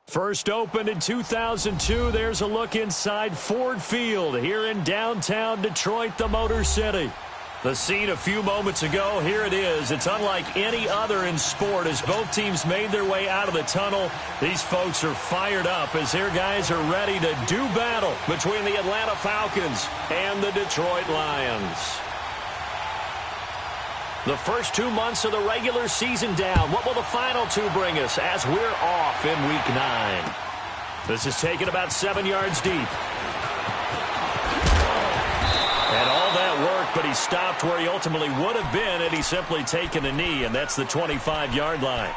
First opened in 2002, there's a look inside Ford Field here in downtown Detroit, the Motor City. The scene a few moments ago, here it is. It's unlike any other in sport as both teams made their way out of the tunnel. These folks are fired up as their guys are ready to do battle between the Atlanta Falcons and the Detroit Lions. The first 2 months of the regular season down. What will the final two bring us as we're off in Week 9? This is taken about 7 yards deep. And all that work, but he stopped where he ultimately would have been had he simply taken a knee, and that's the 25-yard line.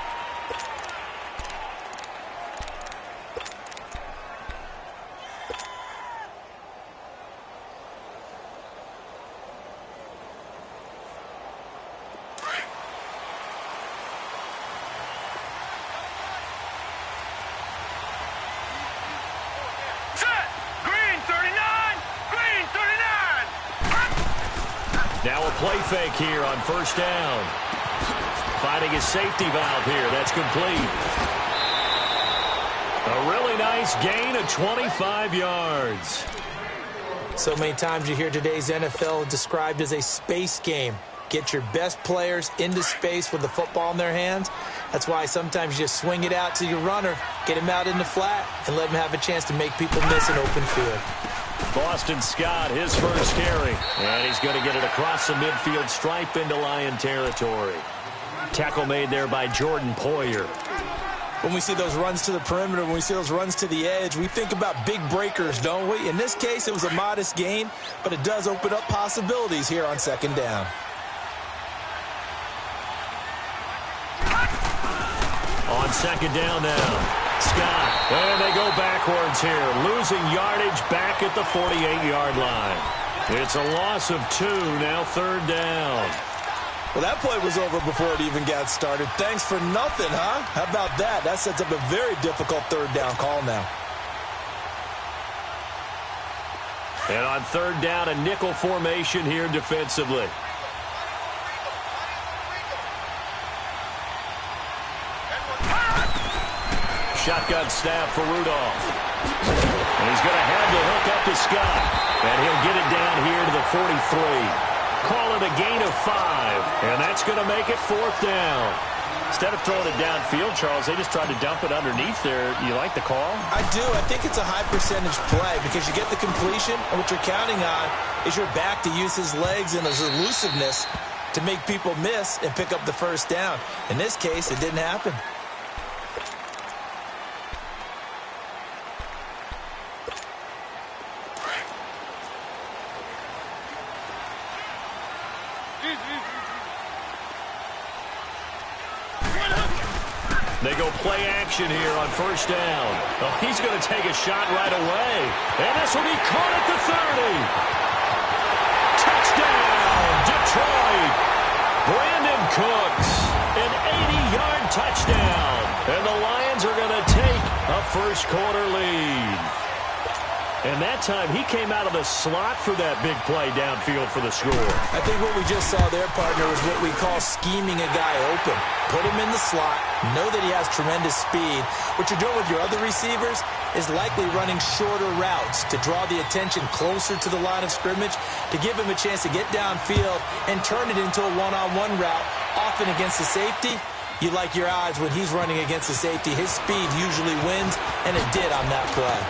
Now a play fake here on first down. Finding his safety valve here. That's complete. A really nice gain of 25 yards. So many times you hear today's NFL described as a space game. Get your best players into space with the football in their hands. That's why sometimes you just swing it out to your runner, get him out in the flat, and let him have a chance to make people miss an open field. Boston Scott, his first carry. And he's going to get it across the midfield stripe into Lion territory. Tackle made there by Jordan Poyer. When we see those runs to the perimeter, when we see those runs to the edge, we think about big breakers, don't we? In this case, it was a modest gain, but it does open up possibilities here on second down. On second down now. Scott, and they go backwards here, losing yardage back at the 48-yard line. It's a loss of 2, now third down. Well, that play was over before it even got started. Thanks for nothing, huh? How about that? That sets up a very difficult third down call now. And on third down, a nickel formation here defensively. Shotgun snap for Rudolph. And he's going to have the hook up to Scott. And he'll get it down here to the 43. Call it a gain of 5. And that's going to make it fourth down. Instead of throwing it downfield, Charles, they just tried to dump it underneath there. You like the call? I do. I think it's a high percentage play because you get the completion, and what you're counting on is your back to use his legs and his elusiveness to make people miss and pick up the first down. In this case, it didn't happen. They go play action here on first down. Oh, he's going to take a shot right away. And this will be caught at the 30. Touchdown, Detroit. Brandon Cooks, an 80-yard touchdown. And the Lions are going to take a first-quarter lead. And that time, he came out of the slot for that big play downfield for the score. I think what we just saw there, partner, is what we call scheming a guy open. Put him in the slot, know that he has tremendous speed. What you're doing with your other receivers is likely running shorter routes to draw the attention closer to the line of scrimmage, to give him a chance to get downfield and turn it into a one-on-one route, often against the safety. You like your odds when he's running against the safety. His speed usually wins, and it did on that play.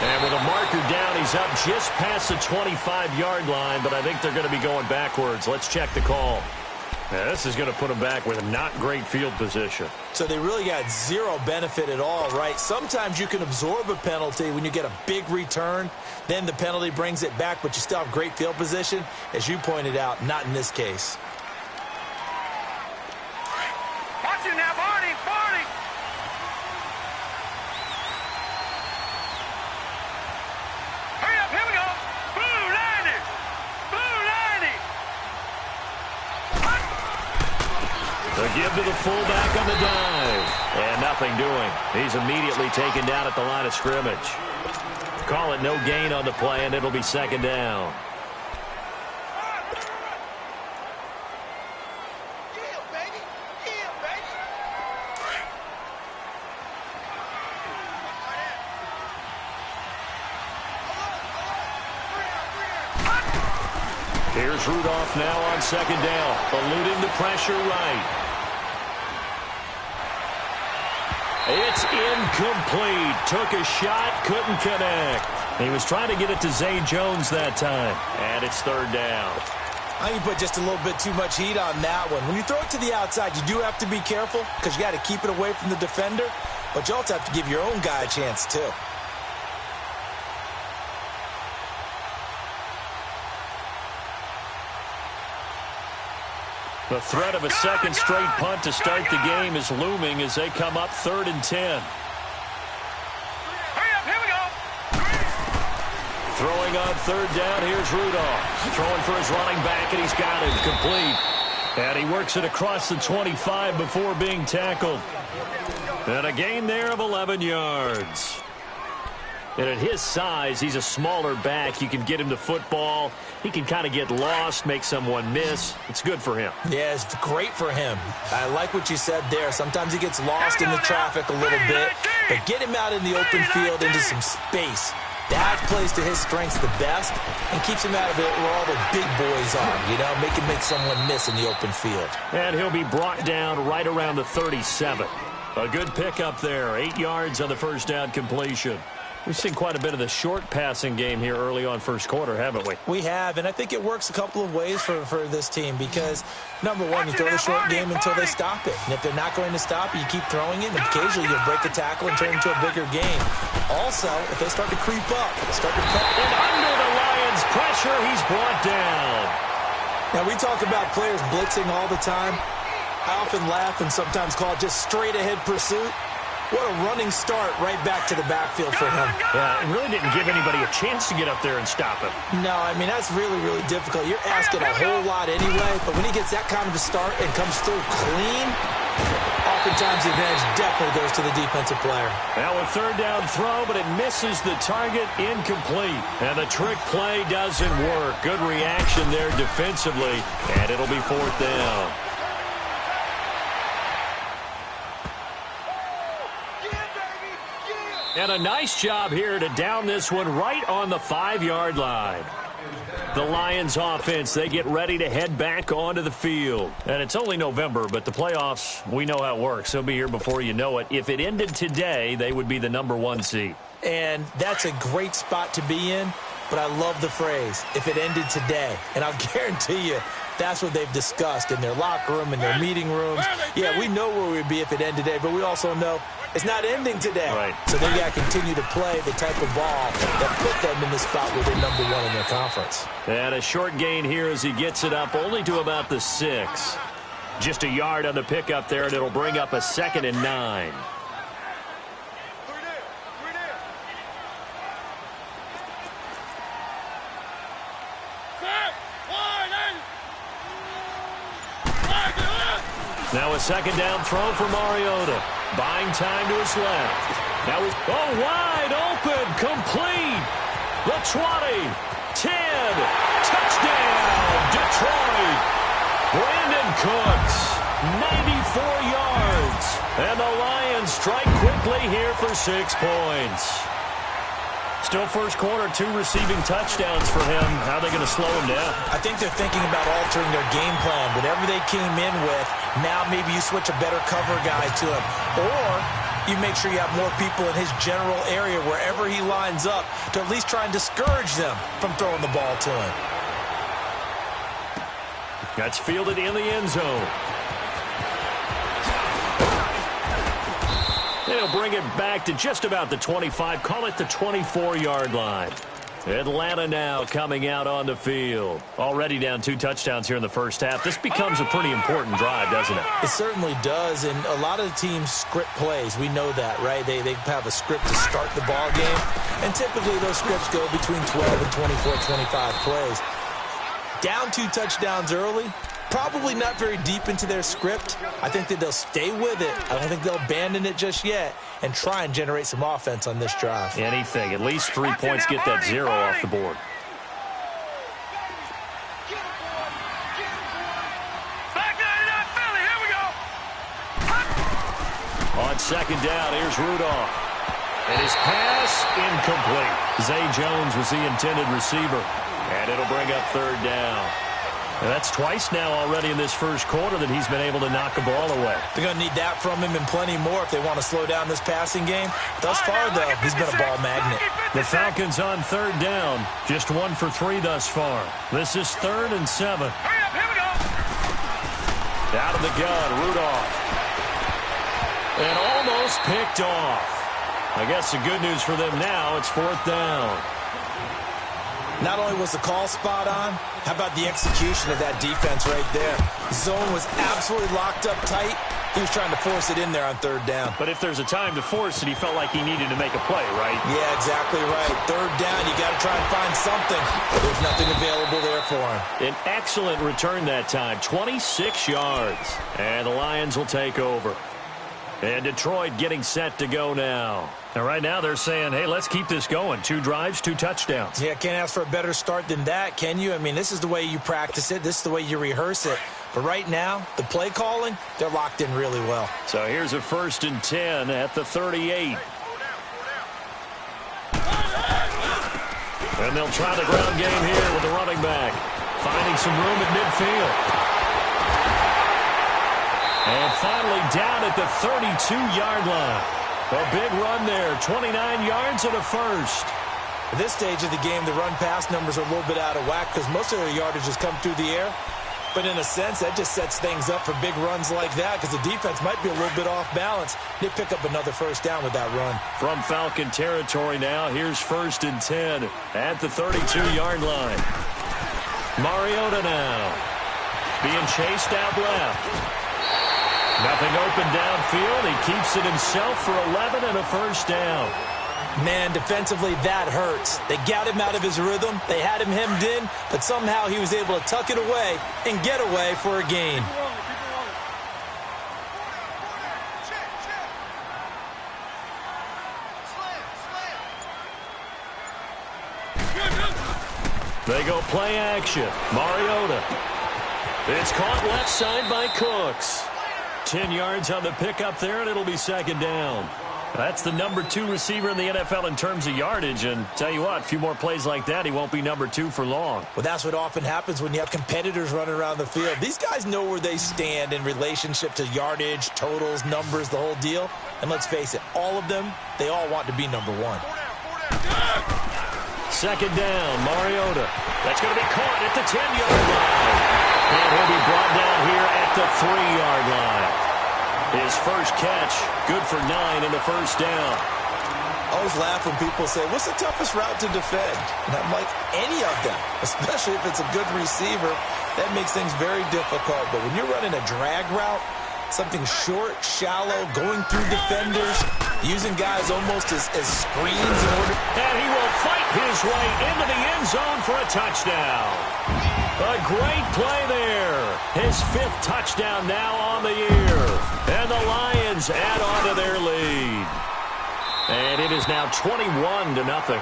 And with a marker down, he's up just past the 25-yard line, but I think they're going to be going backwards. Let's check the call. Now, this is going to put them back with not great field position. So they really got zero benefit at all, right? Sometimes you can absorb a penalty when you get a big return. Then the penalty brings it back, but you still have great field position. As you pointed out, not in this case. Watch it now, Barney! Hurry up, here we go! Blue 90! Blue 90! The give to the fullback on the dive. And nothing doing. He's immediately taken down at the line of scrimmage. Call it no gain on the play, and it'll be second down. Here's Rudolph now on second down. Eluding the pressure right. It's incomplete. Took a shot, couldn't connect. He was trying to get it to Zay Jones that time. And it's third down. I think you put just a little bit too much heat on that one. When you throw it to the outside, you do have to be careful because you got to keep it away from the defender. But you also have to give your own guy a chance, too. The threat of a second straight punt to start the game is looming as they come up 3rd and 10. Hurry up, here we go. Throwing on third down, here's Rudolph. Throwing for his running back, and he's got it complete. And he works it across the 25 before being tackled. And a gain there of 11 yards. And at his size, he's a smaller back. You can get him to football. He can kind of get lost, make someone miss. It's good for him. Yeah, it's great for him. I like what you said there. Sometimes he gets lost in the traffic a little bit. But get him out in the open field into some space. That plays to his strengths the best and keeps him out of it where all the big boys are, you know, make someone miss in the open field. And he'll be brought down right around the 37. A good pickup there. 8 yards on the first down completion. We've seen quite a bit of the short passing game here early on first quarter, haven't we? We have, and I think it works a couple of ways for this team because, number one, you throw the short game until they stop it. And if they're not going to stop it, you keep throwing it, and occasionally you'll break a tackle and turn it into a bigger game. Also, if they start to creep up, start to cut. And under the Lions' pressure, he's brought down. Now, we talk about players blitzing all the time. I often laugh and sometimes call it just straight-ahead pursuit. What a running start right back to the backfield for him. Yeah, it really didn't give anybody a chance to get up there and stop him. No, I mean, that's really, really difficult. You're asking a whole lot anyway, but when he gets that kind of a start and comes through clean, oftentimes the advantage definitely goes to the defensive player. Now a third down throw, but it misses the target, incomplete. And the trick play doesn't work. Good reaction there defensively, and it'll be fourth down. And a nice job here to down this one right on the 5-yard line. The Lions offense, they get ready to head back onto the field. And it's only November, but the playoffs, we know how it works. They'll be here before you know it. If it ended today, they would be the #1 seed. And that's a great spot to be in, but I love the phrase, if it ended today. And I'll guarantee you, that's what they've discussed in their locker room, in their meeting rooms. Yeah, we know where we'd be if it ended today, but we also know it's not ending today. Right. So they got to continue to play the type of ball that put them in the spot where they're #1 in their conference. And a short gain here as he gets it up only to about the 6. Just a yard on the pickup there, and it'll bring up a 2nd and 9. Now a second down throw for Mariota. Buying time to his left. Now he's wide open, complete. The 20, 10, touchdown, Detroit. Brandon Cooks, 94 yards. And the Lions strike quickly here for 6 points. Still first quarter, 2 receiving touchdowns for him. How are they going to slow him down? I think they're thinking about altering their game plan. Whatever they came in with, now maybe you switch a better cover guy to him. Or you make sure you have more people in his general area wherever he lines up to at least try and discourage them from throwing the ball to him. That's fielded in the end zone. They'll bring it back to just about the 25. Call it the 24-yard line. Atlanta now coming out on the field. Already down 2 touchdowns here in the first half. This becomes a pretty important drive, doesn't it? It certainly does, and a lot of the teams script plays. We know that, right? They have a script to start the ball game, and typically those scripts go between 12 and 24, 25 plays. Down 2 touchdowns early, probably not very deep into their script. I think that they'll stay with it. I don't think they'll abandon it just yet and try and generate some offense on this drive. Anything. At least 3 points, get that 0 off the board. On second down, here's Rudolph. And his pass, incomplete. Zay Jones was the intended receiver. And it'll bring up third down. And that's twice now already in this first quarter that he's been able to knock a ball away. They're going to need that from him and plenty more if they want to slow down this passing game. Thus far, though, he's been a ball magnet. The Falcons on third down. Just 1 for 3 thus far. This is 3rd and 7. Hurry up, here we go. Out of the gun, Rudolph. And almost picked off. I guess the good news for them now, it's 4th down. Not only was the call spot on, how about the execution of that defense right there? Zone was absolutely locked up tight. He was trying to force it in there on 3rd down. But if there's a time to force it, he felt like he needed to make a play, right? Yeah, exactly right. 3rd down, you got to try and find something. There's nothing available there for him. An excellent return that time, 26 yards. And the Lions will take over. And Detroit getting set to go now. And right now they're saying, hey, let's keep this going. 2 drives, 2 touchdowns. Yeah, can't ask for a better start than that, can you? I mean, this is the way you practice it. This is the way you rehearse it. But right now, the play calling, they're locked in really well. So here's a 1st and 10 at the 38. And they'll try the ground game here with the running back. Finding some room at midfield. And finally down at the 32-yard line. A big run there, 29 yards and a first. At this stage of the game, the run-pass numbers are a little bit out of whack because most of their yardage has come through the air. But in a sense, that just sets things up for big runs like that because the defense might be a little bit off balance. They pick up another 1st down with that run. From Falcon territory now, here's 1st and 10 at the 32-yard line. Mariota now being chased out left. Nothing open downfield. He keeps it himself for 11 and a 1st down. Man, defensively, that hurts. They got him out of his rhythm. They had him hemmed in, but somehow he was able to tuck it away and get away for a gain. They go play action. Mariota. It's caught left side by Cooks. 10 yards on the pickup there, and it'll be 2nd down. That's the number 2 receiver in the NFL in terms of yardage, and tell you what, a few more plays like that, he won't be number 2 for long. Well, that's what often happens when you have competitors running around the field. These guys know where they stand in relationship to yardage, totals, numbers, the whole deal. And let's face it, all of them, they all want to be number 1. 2nd down, Mariota. That's going to be caught at the 10-yard line. And he'll be brought down here at the 3-yard line. His first catch, good for 9 in the 1st down. I always laugh when people say, what's the toughest route to defend? And I'm like, any of them, especially if it's a good receiver. That makes things very difficult. But when you're running a drag route, something short, shallow, going through defenders, using guys almost as screens in order. And he will fight his way into the end zone for a touchdown. A great play there. His 5th touchdown now on the year. And the Lions add on to their lead. And it is now 21-0.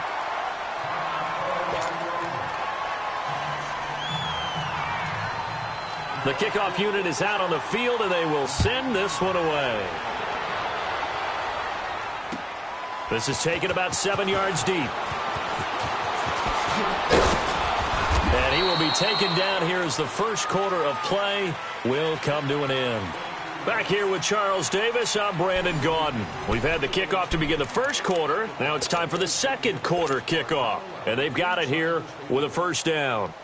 The kickoff unit is out on the field, and they will send this one away. This is taken about 7 yards deep. And he will be taken down here as the first quarter of play will come to an end. Back here with Charles Davis, I'm Brandon Gaudin. We've had the kickoff to begin the first quarter. Now it's time for the second quarter kickoff. And they've got it here with a 1st down.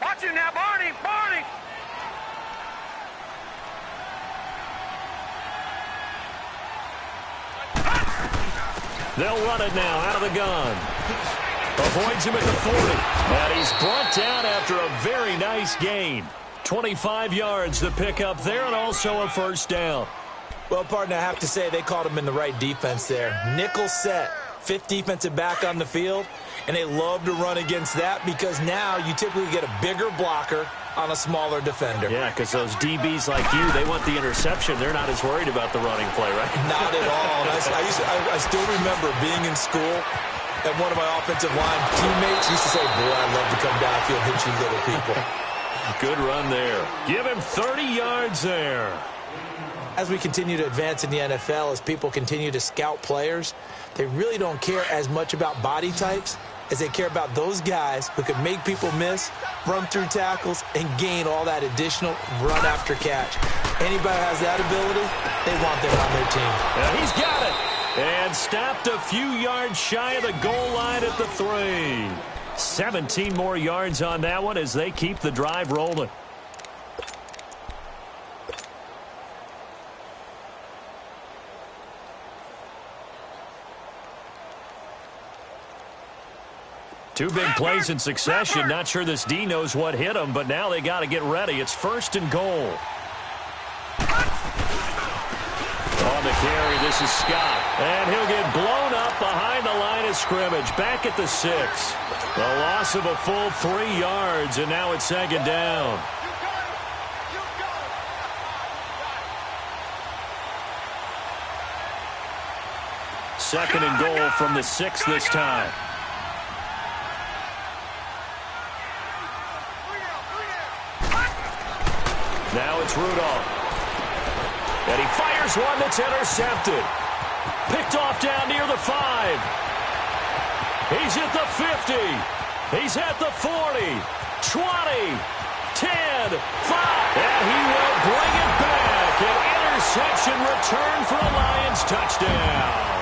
Watch it now, Barney, Barney. They'll run it now out of the gun. Avoids him at the 40. And he's brought down after a very nice gain. 25 yards to pick up there, and also a 1st down. Well, partner, I have to say they called him in the right defense there. Nickel set, 5th defensive back on the field, and they love to run against that because now you typically get a bigger blocker on a smaller defender. Yeah, because those DBs like you, they want the interception. They're not as worried about the running play, right? Not at all. I still remember being in school, and one of my offensive line teammates used to say, boy, I love to come downfield and hit you little people. Good run there. Give him 30 yards there. As we continue to advance in the NFL, as people continue to scout players, they really don't care as much about body types is they care about those guys who can make people miss, run through tackles, and gain all that additional run after catch. Anybody who has that ability, they want them on their team. Yeah, he's got it. And stopped a few yards shy of the goal line at the 3. 17 more yards on that one as they keep the drive rolling. Two big plays in succession. Not sure this D knows what hit him, but now they got to get ready. It's 1st and goal. On the carry, this is Scott. And he'll get blown up behind the line of scrimmage. Back at the 6. The loss of a full 3 yards, and now it's 2nd down. Second and goal from the 6 this time. Now it's Rudolph. And he fires one that's intercepted. Picked off down near the 5. He's at the 50. He's at the 40. 20. 10. 5. And he will bring it back. An interception return for a Lions touchdown.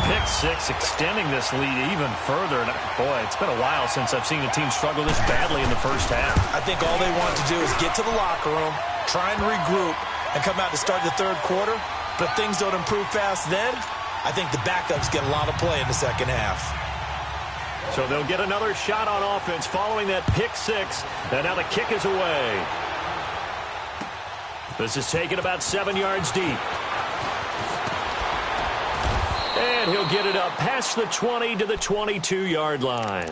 Pick 6 extending this lead even further. And boy, it's been a while since I've seen a team struggle this badly in the first half. I think all they want to do is get to the locker room, try and regroup, and come out to start the 3rd quarter. But if things don't improve fast then, I think the backups get a lot of play in the 2nd half. So they'll get another shot on offense following that pick 6. And now the kick is away. This is taken about 7 yards deep. And he'll get it up past the 20 to the 22-yard line.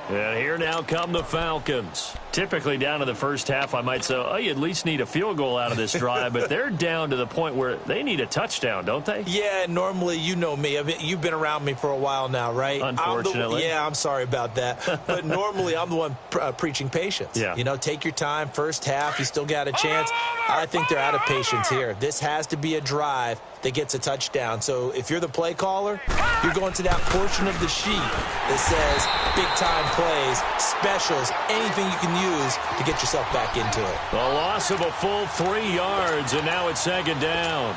And here now come the Falcons. Typically down to the first half, I might say, oh, you at least need a field goal out of this drive. But they're down to the point where they need a touchdown, don't they? Yeah, normally, you know me. I mean, you've been around me for a while now, right? Unfortunately. I'm sorry about that. But normally, I'm the one preaching patience. Yeah. You know, take your time. First half, you still got a chance. I think they're out of patience here. This has to be a drive that gets a touchdown. So if you're the play caller, you're going to that portion of the sheet that says big-time plays, specials, anything you can use to get yourself back into it. The loss of a full 3 yards, and now it's 2nd down.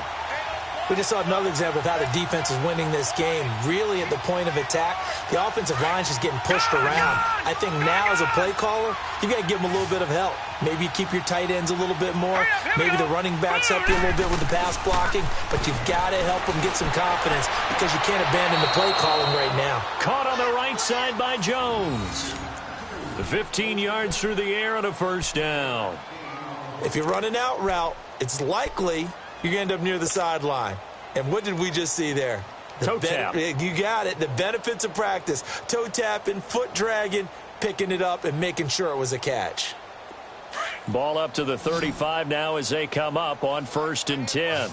We just saw another example of how the defense is winning this game. Really at the point of attack, the offensive line's just getting pushed around. I think now as a play caller, you got to give them a little bit of help. Maybe you keep your tight ends a little bit more. Maybe the running backs help you a little bit with the pass blocking. But you've got to help them get some confidence because you can't abandon the play calling right now. Caught on the right side by Jones. 15 yards through the air and a 1st down. If you're running out route, it's likely you're going to end up near the sideline. And what did we just see there? Toe tap. You got it. The benefits of practice. Toe tapping, foot dragging, picking it up, and making sure it was a catch. Ball up to the 35 now as they come up on 1st and 10.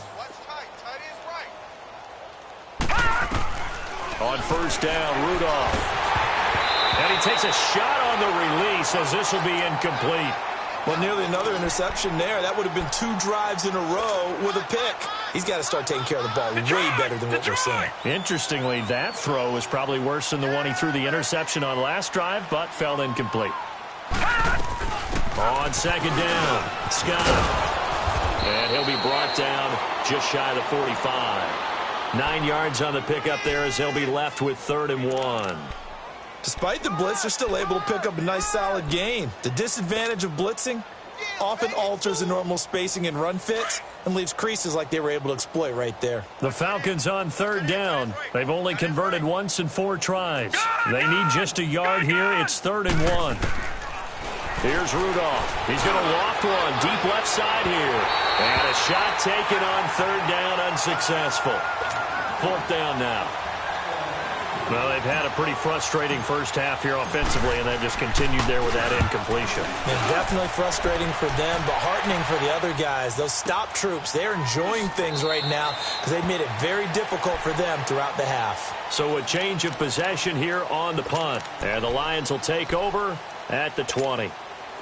On 1st down, Rudolph. And he takes a shot on the release as this will be incomplete. Well, nearly another interception there. That would have been 2 drives in a row with a pick. He's got to start taking care of the ball way better than what we're seeing. Interestingly, that throw was probably worse than the one he threw the interception on last drive, but fell incomplete. On 2nd down, Scott. And he'll be brought down just shy of the 45. 9 yards on the pickup there as they'll be left with 3rd and 1. Despite the blitz, they're still able to pick up a nice solid gain. The disadvantage of blitzing often alters the normal spacing and run fits and leaves creases like they were able to exploit right there. The Falcons on 3rd down. They've only converted once in 4 tries. They need just a yard here. It's 3rd and 1. Here's Rudolph. He's going to loft one deep left side here. And a shot taken on 3rd down, unsuccessful. 4th down now. Well, they've had a pretty frustrating first half here offensively, and they've just continued there with that incompletion. And definitely frustrating for them, but heartening for the other guys. Those stop troops, they're enjoying things right now because they've made it very difficult for them throughout the half. So a change of possession here on the punt. And the Lions will take over at the 20.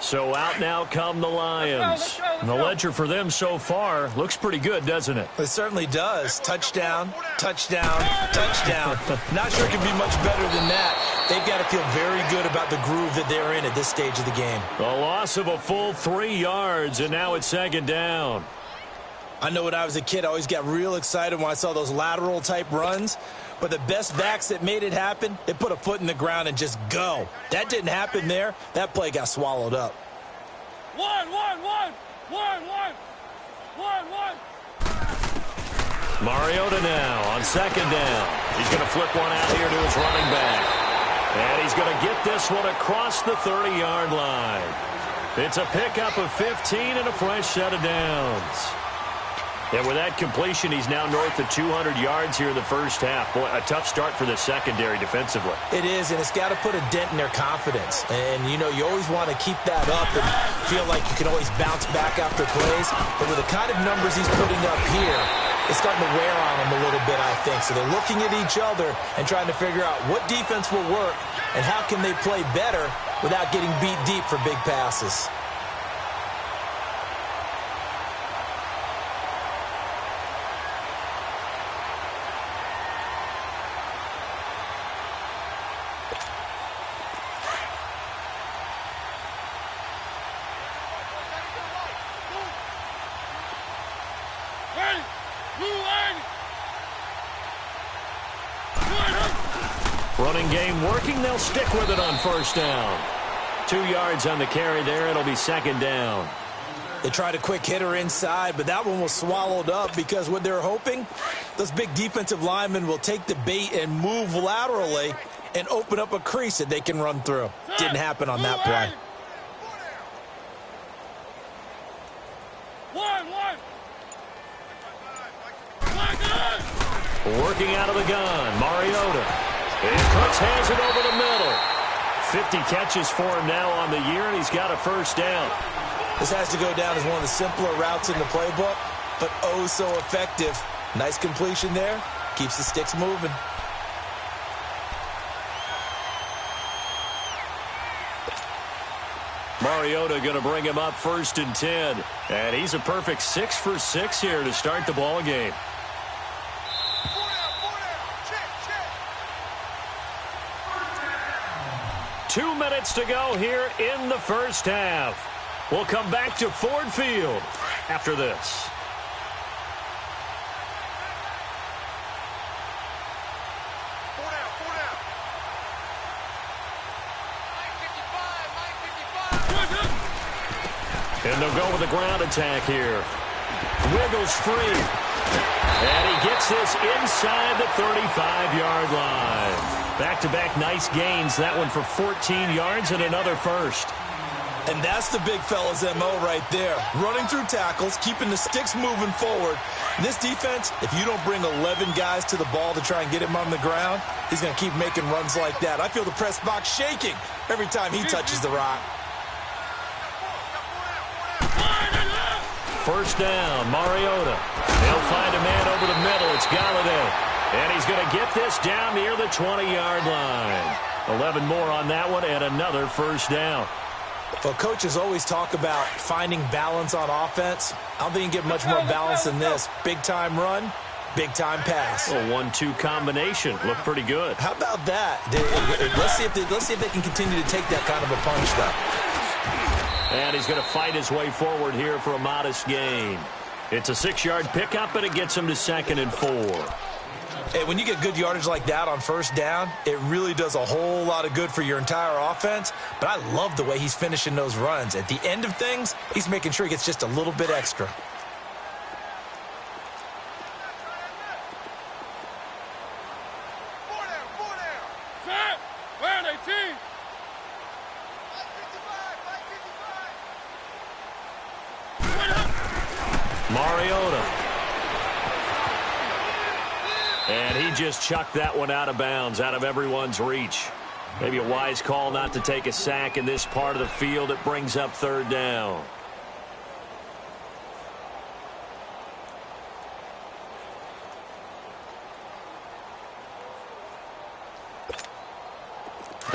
So out now come the Lions. And the ledger for them so far looks pretty good, doesn't it? It certainly does. Touchdown, touchdown, touchdown. Not sure it can be much better than that. They've got to feel very good about the groove that they're in at this stage of the game. A loss of a full 3 yards, and now it's 2nd down. I know when I was a kid, I always got real excited when I saw those lateral-type runs. But the best backs that made it happen, they put a foot in the ground and just go. That didn't happen there. That play got swallowed up. One. Mariota now on 2nd down. He's going to flip one out here to his running back. And he's going to get this one across the 30-yard line. It's a pickup of 15 and a fresh set of downs. And with that completion, he's now north of 200 yards here in the first half. Boy, a tough start for the secondary defensively. It is, and it's got to put a dent in their confidence. And, you know, you always want to keep that up and feel like you can always bounce back after plays. But with the kind of numbers he's putting up here, it's starting to wear on them a little bit, I think. So they're looking at each other and trying to figure out what defense will work and how can they play better without getting beat deep for big passes. Running game working. They'll stick with it on 1st down. 2 yards on the carry there. It'll be 2nd down. They tried a quick hitter inside, but that one was swallowed up because what they're hoping, those big defensive linemen will take the bait and move laterally and open up a crease that they can run through. Didn't happen on that play. Working out of the gun, Mariota. And Cooks has it over the middle. 50 catches for him now on the year, and he's got a 1st down. This has to go down as one of the simpler routes in the playbook, but oh so effective. Nice completion there. Keeps the sticks moving. Mariota going to bring him up 1st and 10. And he's a perfect 6 for 6 here to start the ball game. Two minutes to go here in the first half. We'll come back to Ford Field after this. And they'll go with the ground attack here. Wiggles free. And he gets this inside the 35-yard line. Back-to-back nice gains. That one for 14 yards and another 1st. And that's the big fella's MO right there. Running through tackles, keeping the sticks moving forward. This defense, if you don't bring 11 guys to the ball to try and get him on the ground, he's going to keep making runs like that. I feel the press box shaking every time he touches the rock. 1st down, Mariota. They'll find a man over the middle. It's Galladay. And he's going to get this down near the 20-yard line. 11 more on that one and another 1st down. Well, coaches always talk about finding balance on offense. I don't think you can get much more balance than this. Big-time run, big-time pass. A 1-2 combination. Looked pretty good. How about that? Let's see if they can continue to take that kind of a punch, though. And he's going to fight his way forward here for a modest gain. It's a 6-yard pickup, and it gets him to 2nd and 4. Hey, when you get good yardage like that on 1st down, it really does a whole lot of good for your entire offense. But I love the way he's finishing those runs. At the end of things, he's making sure he gets just a little bit extra. Mariota. And he just chucked that one out of bounds, out of everyone's reach. Maybe a wise call not to take a sack in this part of the field. It brings up 3rd down.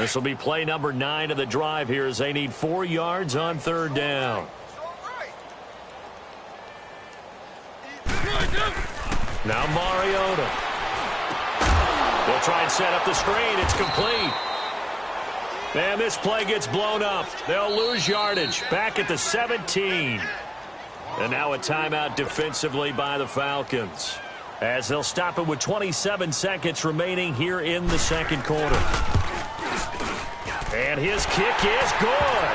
This will be play number 9 of the drive here as they need 4 yards on 3rd down. Now Mariota. They'll try and set up the screen. It's complete. And this play gets blown up. They'll lose yardage back at the 17. And now a timeout defensively by the Falcons, as they'll stop it with 27 seconds remaining here in the 2nd quarter. And his kick is good.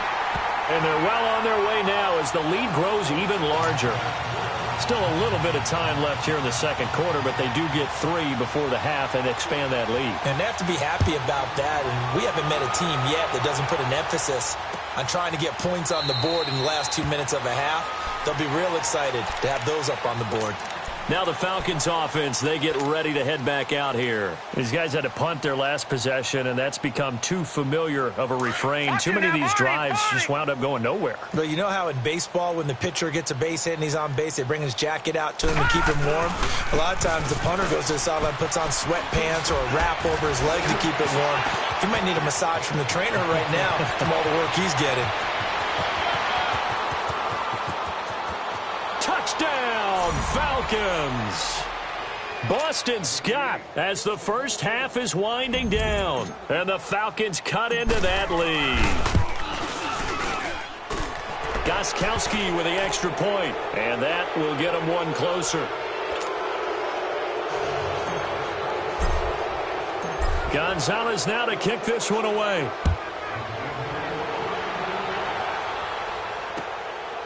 And they're well on their way now as the lead grows even larger. Still a little bit of time left here in the 2nd quarter, but they do get 3 before the half and expand that lead. And they have to be happy about that. And we haven't met a team yet that doesn't put an emphasis on trying to get points on the board in the last 2 minutes of a half. They'll be real excited to have those up on the board. Now the Falcons offense, they get ready to head back out here. These guys had to punt their last possession, and that's become too familiar of a refrain. Too many of these drives just wound up going nowhere. Well, you know how in baseball when the pitcher gets a base hit and he's on base, they bring his jacket out to him to keep him warm? A lot of times the punter goes to the sideline, puts on sweatpants or a wrap over his leg to keep it warm. He might need a massage from the trainer right now from all the work he's getting. Touchdown, Falcons! Boston Scott as the first half is winding down, and the Falcons cut into that lead. Gostkowski with the extra point, and that will get them one closer. Gonzalez now to kick this one away.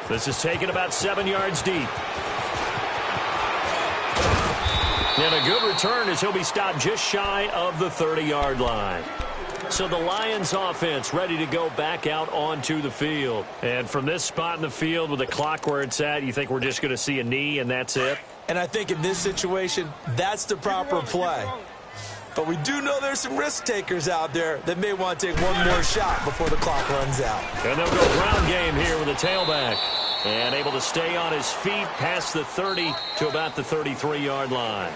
This is taken about 7 yards deep. And a good return as he'll be stopped just shy of the 30-yard line. So the Lions offense ready to go back out onto the field. And from this spot in the field with the clock where it's at, you think we're just going to see a knee and that's it? And I think in this situation, that's the proper play. But we do know there's some risk takers out there that may want to take one more shot before the clock runs out. And they'll go ground game here with a tailback. And able to stay on his feet past the 30 to about the 33-yard line.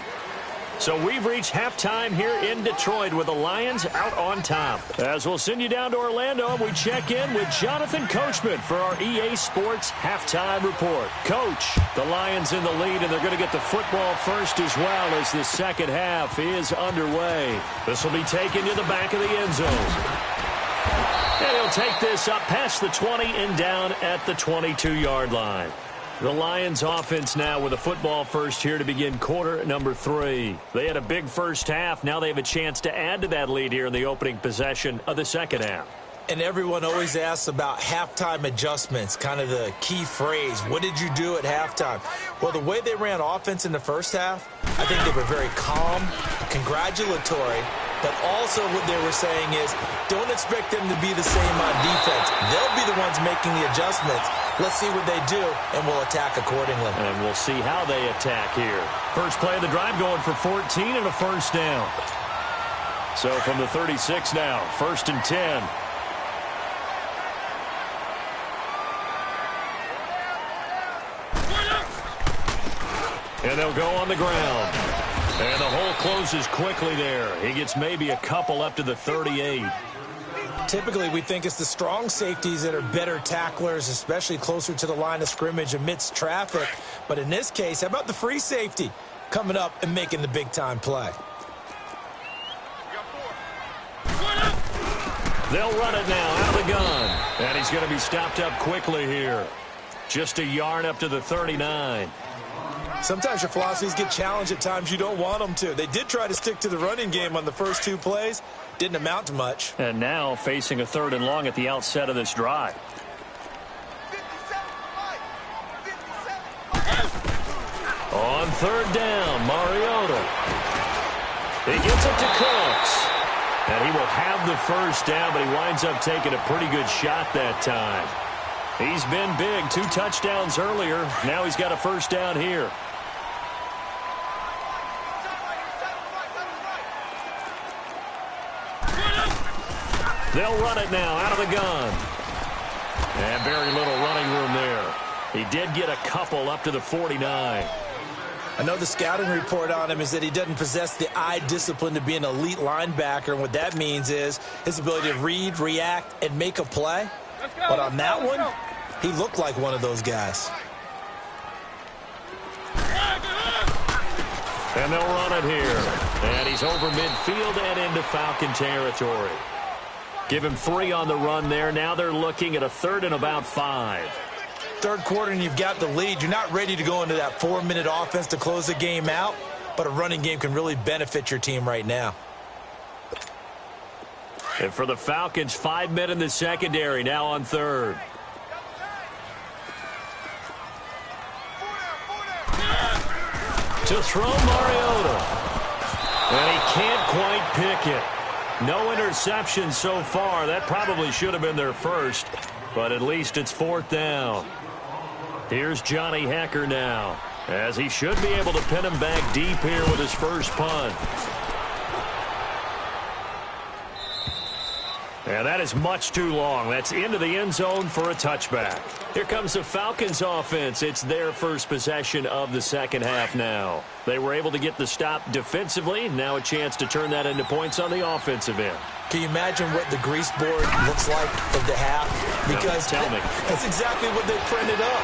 So we've reached halftime here in Detroit with the Lions out on top. As we'll send you down to Orlando, we check in with Jonathan Coachman for our EA Sports Halftime Report. Coach, the Lions in the lead, and they're going to get the football first as well as the second half is underway. This will be taken to the back of the end zone. And he'll take this up past the 20 and down at the 22-yard line. The Lions offense now with a football first here to begin quarter number 3. They had a big first half. Now they have a chance to add to that lead here in the opening possession of the second half. And everyone always asks about halftime adjustments, kind of the key phrase. What did you do at halftime? Well, the way they ran offense in the first half, I think they were very calm, congratulatory, but also what they were saying is don't expect them to be the same on defense. They'll be the ones making the adjustments. Let's see what they do, and we'll attack accordingly. And we'll see how they attack here. First play of the drive going for 14 and a first down. So from the 36 now, 1st and 10. And they'll go on the ground. And the hole closes quickly there. He gets maybe a couple up to the 38. Typically, we think it's the strong safeties that are better tacklers, especially closer to the line of scrimmage amidst traffic. But in this case, how about the free safety coming up and making the big-time play? They'll run it now out of the gun. And he's going to be stopped up quickly here. Just a yard up to the 39. Sometimes your philosophies get challenged at times you don't want them to. They did try to stick to the running game on the first 2 plays. Didn't amount to much. And now facing a 3rd and long at the outset of this drive. On 3rd down, Mariota. He gets it to Cooks. And he will have the first down, but he winds up taking a pretty good shot that time. He's been big. 2 touchdowns earlier. Now he's got a first down here. They'll run it now out of the gun. And very little running room there. He did get a couple up to the 49. I know the scouting report on him is that he doesn't possess the eye discipline to be an elite linebacker, and what that means is his ability to read, react, and make a play. But on that one, he looked like one of those guys. And they'll run it here. And he's over midfield and into Falcon territory. Give him 3 on the run there. Now they're looking at a 3rd and about 5. Third quarter and you've got the lead. You're not ready to go into that 4-minute offense to close the game out, but a running game can really benefit your team right now. And for the Falcons, 5 men in the secondary, now on 3rd. To throw Mariota. And he can't quite pick it. No interception so far. That probably should have been their first, but at least it's 4th down. Here's Johnny Hecker now, as he should be able to pin him back deep here with his first punt. And that is much too long. That's into the end zone for a touchback. Here comes the Falcons offense. It's their first possession of the second half now. They were able to get the stop defensively. Now a chance to turn that into points on the offensive end. Can you imagine what the grease board looks like of the half? Because tell me. That's exactly what they printed up.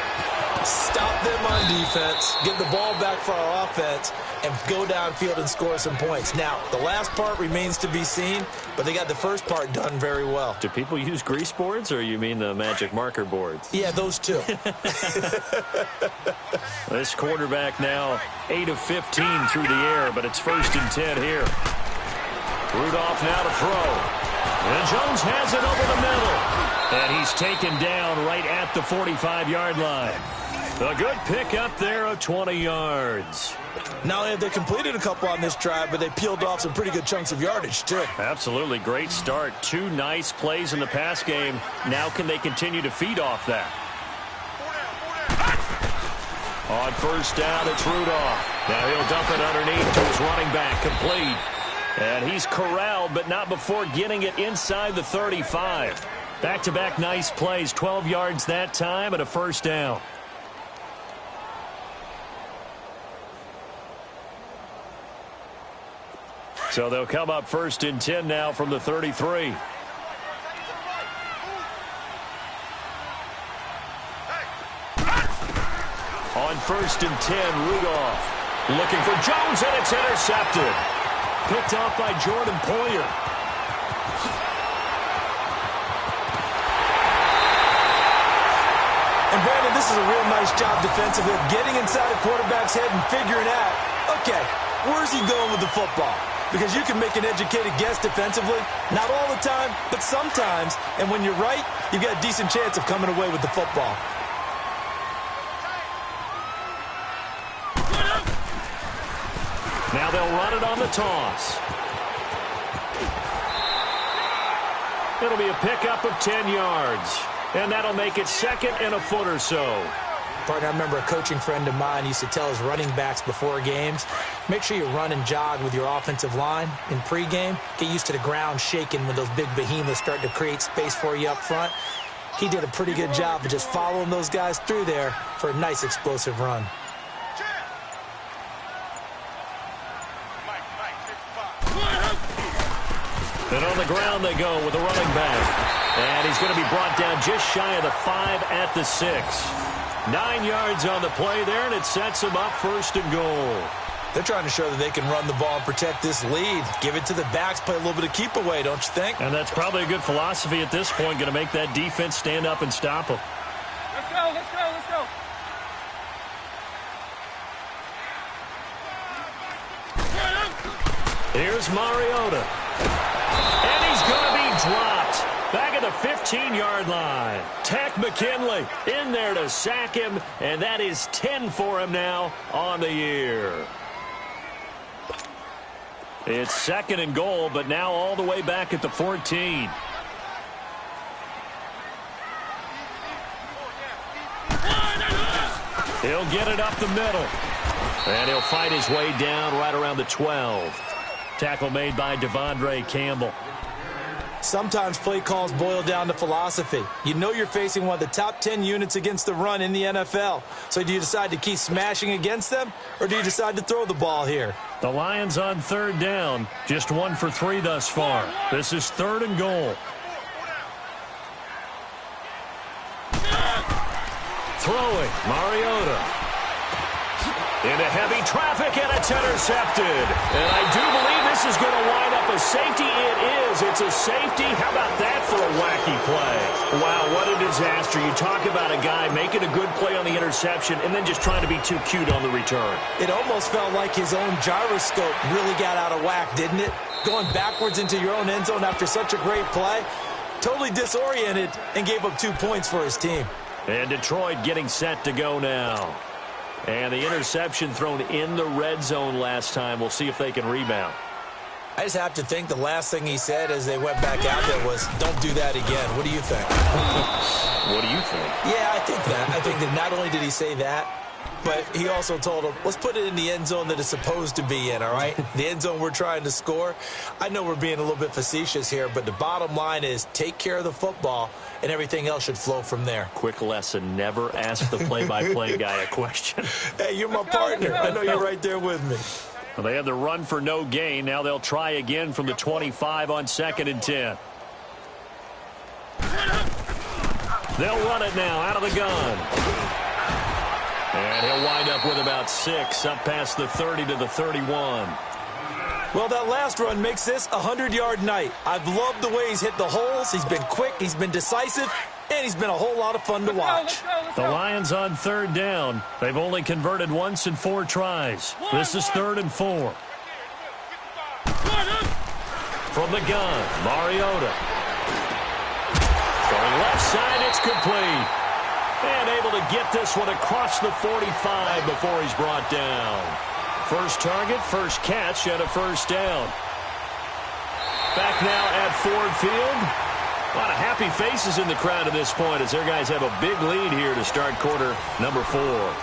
Stop them on defense, get the ball back for our offense, and go downfield and score some points. Now, the last part remains to be seen, but they got the first part done very well. Do people use grease boards, or you mean the magic marker boards? Yeah, those two. This quarterback now 8 of 15 through the air, but it's 1st and 10 here. Rudolph now to throw. And Jones has it over the middle. And he's taken down right at the 45-yard line. A good pick up there of 20 yards. Not only have they completed a couple on this drive, but they peeled off some pretty good chunks of yardage, too. Absolutely. Great start. 2 nice plays in the pass game. Now can they continue to feed off that? On 1st down, it's Rudolph. Now he'll dump it underneath to his running back, complete. And he's corralled, but not before getting it inside the 35. Back-to-back nice plays, 12 yards that time and a 1st down. So they'll come up 1st and 10 now from the 33. On 1st and 10, Rudolph looking for Jones, and it's intercepted. Picked off by Jordan Poyer. And Brandon, this is a real nice job defensively, getting inside a quarterback's head and figuring out, okay, where's he going with the football? Because you can make an educated guess defensively, not all the time, but sometimes. And when you're right, you've got a decent chance of coming away with the football. Now they'll run it on the toss. It'll be a pickup of 10 yards. And that'll make it 2nd and a foot or so. Partner, I remember a coaching friend of mine used to tell his running backs before games, make sure you run and jog with your offensive line in pregame. Get used to the ground shaking when those big behemoths start to create space for you up front. He did a pretty good job of just following those guys through there for a nice explosive run. And on the ground they go with a running back. And he's going to be brought down just shy of the 5 at the 6. 9 yards on the play there, and it sets him up 1st and goal. They're trying to show that they can run the ball and protect this lead. Give it to the backs, play a little bit of keep away, don't you think? And that's probably a good philosophy at this point, going to make that defense stand up and stop them. Let's go, let's go, let's go. Here's Mariota. And he's going to be dropped. Back at the 15-yard line. Tech McKinley in there to sack him, and that is 10 for him now on the year. It's 2nd and goal, but now all the way back at the 14. He'll get it up the middle. And he'll fight his way down right around the 12. Tackle made by Devondre Campbell. Sometimes play calls boil down to philosophy. You know you're facing one of the top 10 units against the run in the NFL. So do you decide to keep smashing against them, or do you decide to throw the ball here? The Lions on third down. Just 1 for 3 thus far. This is 3rd and goal. Throwing, Mariota. Into heavy traffic, and it's intercepted. And I do believe this is going to wind up a safety. It is. It's a safety. How about that for a wacky play? Wow, what a disaster. You talk about a guy making a good play on the interception and then just trying to be too cute on the return. It almost felt like his own gyroscope really got out of whack, didn't it? Going backwards into your own end zone after such a great play. Totally disoriented and gave up 2 points for his team. And Detroit getting set to go now. And the interception thrown in the red zone last time. We'll see if they can rebound. I just have to think the last thing he said as they went back out there was, don't do that again. What do you think? What do you think? Yeah, I think that. I think that not only did he say that, but he also told him, let's put it in the end zone that it's supposed to be in, all right? The end zone we're trying to score. I know we're being a little bit facetious here, but the bottom line is take care of the football, and everything else should flow from there. Quick lesson, never ask the play-by-play guy a question. Hey, you're my partner. I know you're right there with me. Well, they had the run for no gain. Now they'll try again from the 25 on 2nd and 10. They'll run it now out of the gun. And he'll wind up with about 6, up past the 30 to the 31. Well, that last run makes this a 100-yard night. I've loved the way he's hit the holes. He's been quick, he's been decisive, and he's been a whole lot of fun to watch. The Lions on 3rd down. They've only converted once in 4 tries. This is 3rd and 4. From the gun, Mariota. Going left side, it's complete. And able to get this one across the 45 before he's brought down. First target, first catch, and a first down. Back now at Ford Field. A lot of happy faces in the crowd at this point as their guys have a big lead here to start quarter number 4.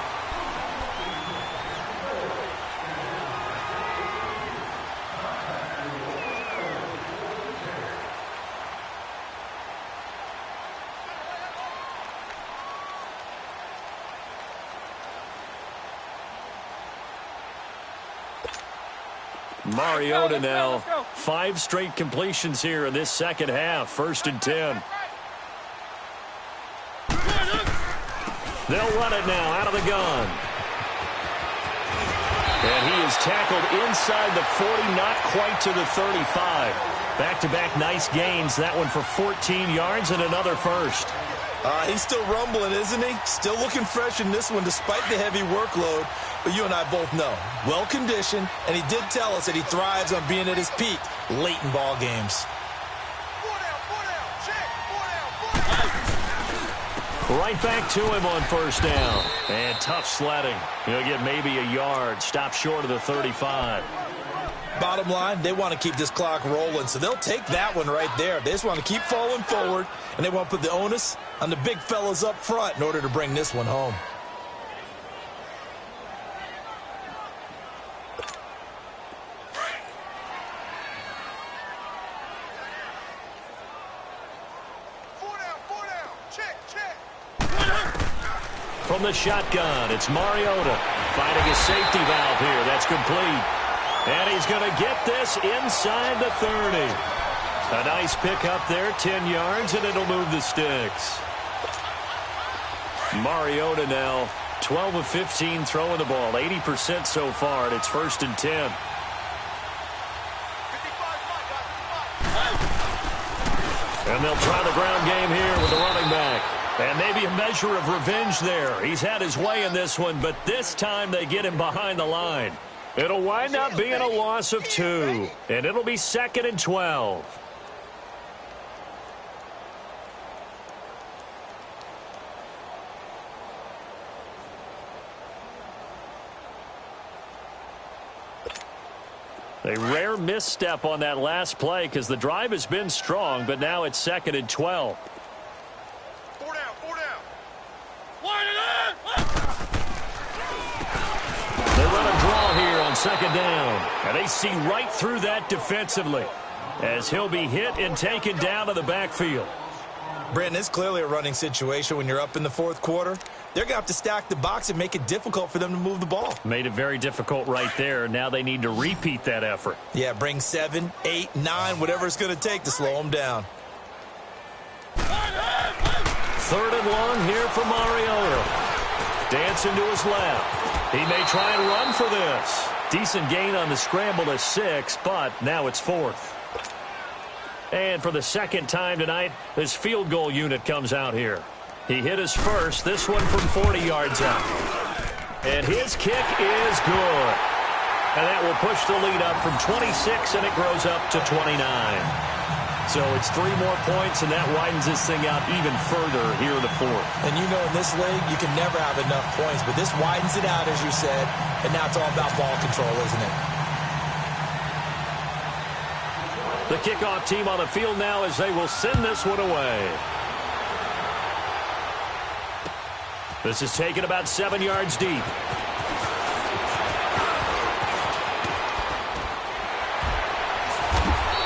Mariota now, 5 straight completions here in this second half. 1st and 10. They'll run it now out of the gun. And he is tackled inside the 40, not quite to the 35. Back-to-back nice gains. That one for 14 yards and another first. He's still rumbling, isn't he? Still looking fresh in this one despite the heavy workload. But you and I both know, well-conditioned, and he did tell us that he thrives on being at his peak late in ball games. Right back to him on 1st down. And tough sledding. He'll get maybe a yard. Stop short of the 35. Bottom line, they want to keep this clock rolling, so they'll take that one right there. They just want to keep falling forward, and they want to put the onus on the big fellas up front in order to bring this one home. From the shotgun, it's Mariota finding a safety valve here. That's complete. And he's going to get this inside the 30. A nice pick up there, 10 yards, and it'll move the sticks. Mariota now, 12 of 15 throwing the ball, 80% so far, and it's 1st and 10. And they'll try the ground game here with the running back. And maybe a measure of revenge there. He's had his way in this one, but this time they get him behind the line. It'll wind up being a loss of 2, and it'll be 2nd and 12. A rare misstep on that last play because the drive has been strong, but now it's 2nd and 12. They run a draw here on 2nd down, and they see right through that defensively. as he'll be hit and taken down to the backfield. Brandon, it's clearly a running situation when you're up in the fourth quarter. They're going to have to stack the box and make it difficult for them to move the ball. Made it very difficult right there. Now they need to repeat that effort. Yeah, bring 7, 8, 9, whatever it's going to take to slow them down. 3rd and long here for Mariota. Dancing to his left. He may try and run for this. Decent gain on the scramble to 6, but now it's 4th. And for the second time tonight, this field goal unit comes out here. He hit his first, this one from 40 yards out. And his kick is good. And that will push the lead up from 26, and it grows up to 29. So it's 3 more points, and that widens this thing out even further here in the 4th. And you know in this league, you can never have enough points, but this widens it out, as you said, and now it's all about ball control, isn't it? The kickoff team on the field now as they will send this one away. This is taken about 7 yards deep.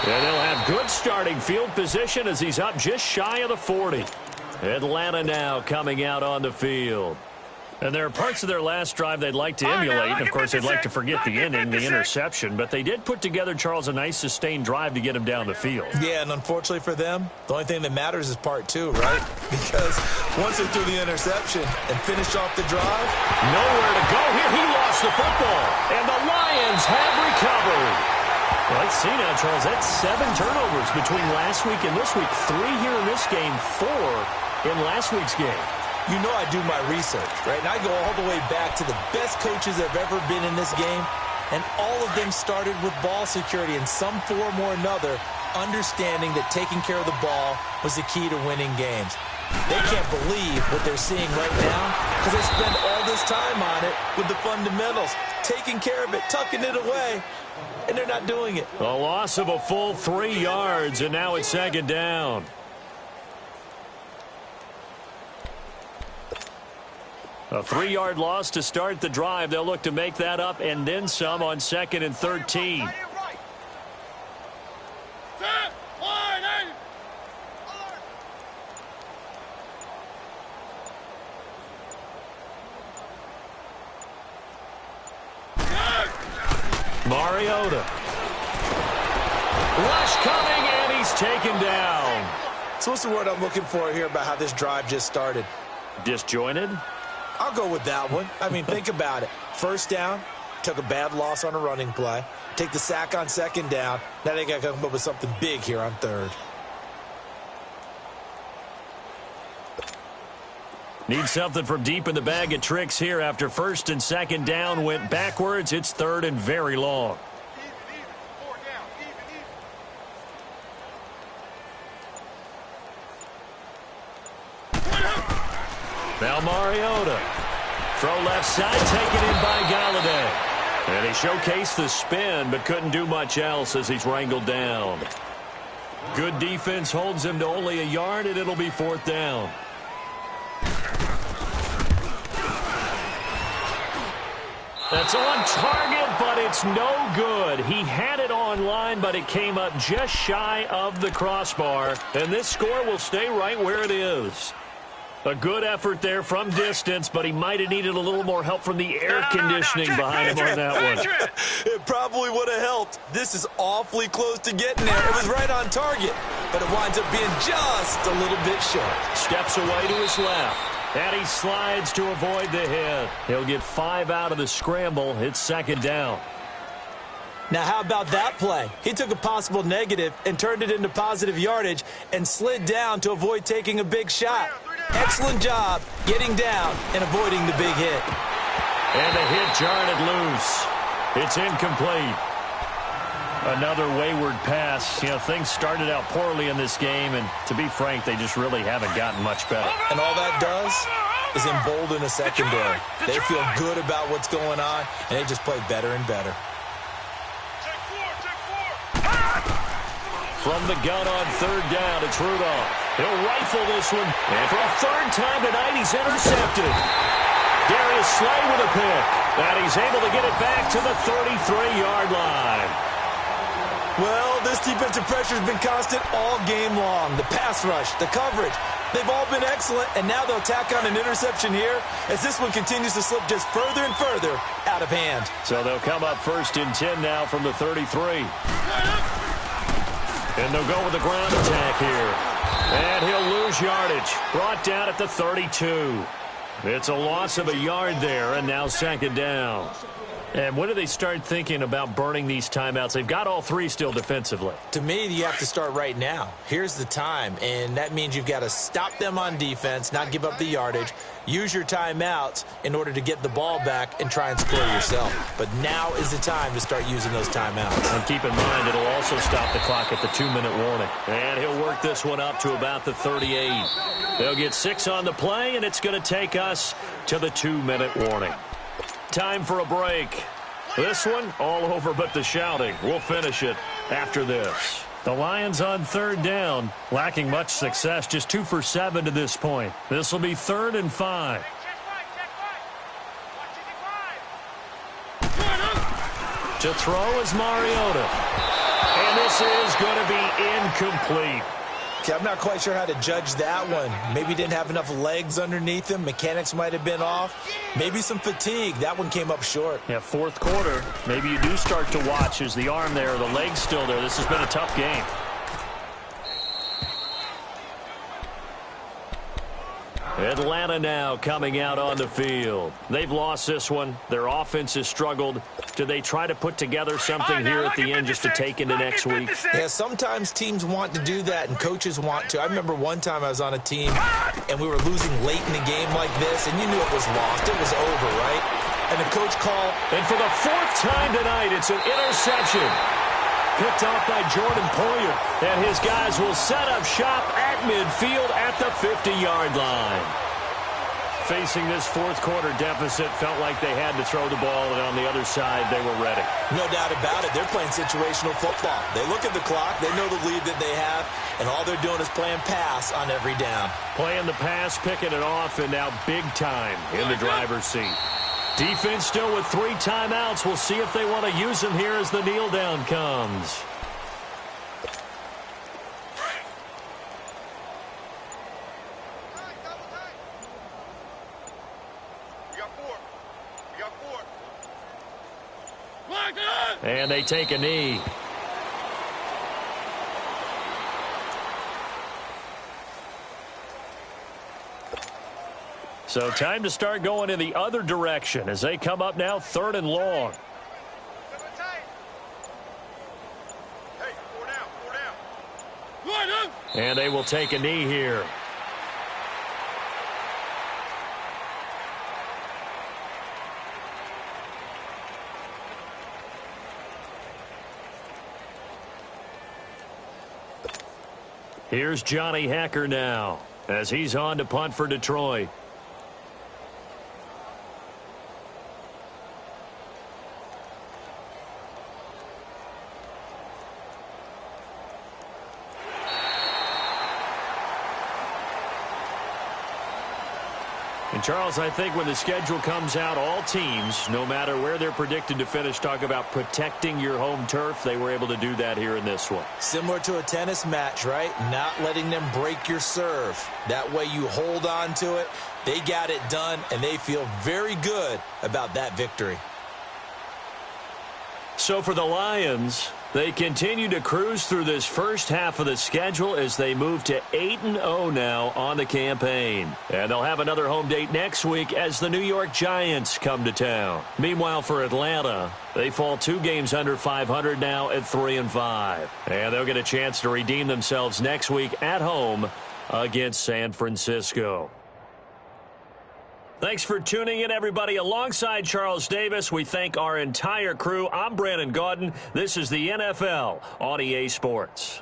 And they'll have good starting field position as he's up just shy of the 40. Atlanta now coming out on the field. And there are parts of their last drive they'd like to emulate. And of course, they'd like to forget the inning, the interception. But they did put together, Charles, a nice sustained drive to get him down the field. Yeah, and unfortunately for them, the only thing that matters is part 2, right? Because once they threw the interception and finished off the drive, nowhere to go here. He lost the football. And the Lions have recovered. Well, let's see now, Charles. That's 7 turnovers between last week and this week. 3 here in this game, 4 in last week's game. You know I do my research, right? And I go all the way back to the best coaches that have ever been in this game, and all of them started with ball security in some form or another, understanding that taking care of the ball was the key to winning games. They can't believe what they're seeing right now because they spend all this time on it with the fundamentals, taking care of it, tucking it away, and they're not doing it. A loss of a full 3 yards, and now it's 2nd down. A 3-yard loss to start the drive. They'll look to make that up and then some on 2nd and 13. Mariota. Rush coming, and he's taken down. So what's the word I'm looking for here about how this drive just started? Disjointed? I'll go with that one. I mean, think about it. 1st down, took a bad loss on a running play. Take the sack on 2nd down. Now they got to come up with something big here on 3rd. Need something from deep in the bag of tricks here after 1st and 2nd down went backwards. It's 3rd and very long. Now Mariota. Throw left side, taken in by Galladay. And he showcased the spin, but couldn't do much else as he's wrangled down. Good defense holds him to only a yard, and it'll be 4th down. That's on target, but it's no good. He had it on line, but it came up just shy of the crossbar. And this score will stay right where it is. A good effort there from distance, but he might have needed a little more help from the air conditioning behind him on that one. It probably would have helped. This is awfully close to getting there. It was right on target, but it winds up being just a little bit short. Steps away to his left, and he slides to avoid the hit. He'll get 5 out of the scramble. It's 2nd down. Now, how about that play? He took a possible negative and turned it into positive yardage and slid down to avoid taking a big shot. Excellent job getting down and avoiding the big hit. And the hit jarred it loose. It's incomplete. Another wayward pass. You know, things started out poorly in this game, and to be frank, they just really haven't gotten much better. And all that does is embolden a secondary. They feel good about what's going on, and they just play better and better. From the gun on 3rd down, it's Rudolph. He'll rifle this one. And for a 3rd time tonight, he's intercepted. Darius Slay with a pick. And he's able to get it back to the 33-yard line. Well, this defensive pressure has been constant all game long. The pass rush, the coverage, they've all been excellent, and now they'll tack on an interception here as this one continues to slip just further and further out of hand. So they'll come up 1st and 10 now from the 33. And they'll go with the ground attack here. And he'll lose yardage. Brought down at the 32. It's a loss of a yard there, and now 2nd down. And when do they start thinking about burning these timeouts? They've got all 3 still defensively. To me, you have to start right now. Here's the time, and that means you've got to stop them on defense, not give up the yardage, use your timeouts in order to get the ball back and try and score yourself. But now is the time to start using those timeouts. And keep in mind, it'll also stop the clock at the 2-minute warning. And he'll work this one up to about the 38. They'll get 6 on the play, and it's going to take us to the 2-minute warning. Time for a break. This one, all over but the shouting. We'll finish it after this. The Lions on 3rd down, lacking much success, just 2 for 7 to this point. This will be 3rd and 5. To throw is Mariota. And this is going to be incomplete. Okay, I'm not quite sure how to judge that one. Maybe didn't have enough legs underneath him. Mechanics might have been off. Maybe some fatigue. That one came up short. Yeah, 4th quarter. Maybe you do start to watch. Is the arm there, the leg's still there? This has been a tough game. Atlanta now coming out on the field. They've lost this one. Their offense has struggled. Do they try to put together something here at the end just to take into next week? Yeah, sometimes teams want to do that and coaches want to. I remember one time I was on a team and we were losing late in the game like this, and you knew it was lost. It was over, right? And the coach called. And for the 4th time tonight, it's an interception. Picked off by Jordan Poyer. And his guys will set up shop at midfield at the 50-yard line. Facing this 4th quarter deficit, felt like they had to throw the ball, and on the other side, they were ready. No doubt about it. They're playing situational football. They look at the clock. They know the lead that they have, and all they're doing is playing pass on every down. Playing the pass, picking it off, and now big time in the driver's seat. Defense still with 3 timeouts. We'll see if they want to use them here as the kneel down comes. And they take a knee. So time to start going in the other direction as they come up now 3rd and long. And they will take a knee here. Here's Johnny Hacker now as he's on to punt for Detroit. And, Charles, I think when the schedule comes out, all teams, no matter where they're predicted to finish, talk about protecting your home turf. They were able to do that here in this one. Similar to a tennis match, right? Not letting them break your serve. That way you hold on to it. They got it done, and they feel very good about that victory. So for the Lions, they continue to cruise through this first half of the schedule as they move to 8-0 now on the campaign. And they'll have another home date next week as the New York Giants come to town. Meanwhile, for Atlanta, they fall 2 games under 500 now at 3-5. And they'll get a chance to redeem themselves next week at home against San Francisco. Thanks for tuning in, everybody. Alongside Charles Davis, we thank our entire crew. I'm Brandon Gaudin. This is the NFL on EA Sports.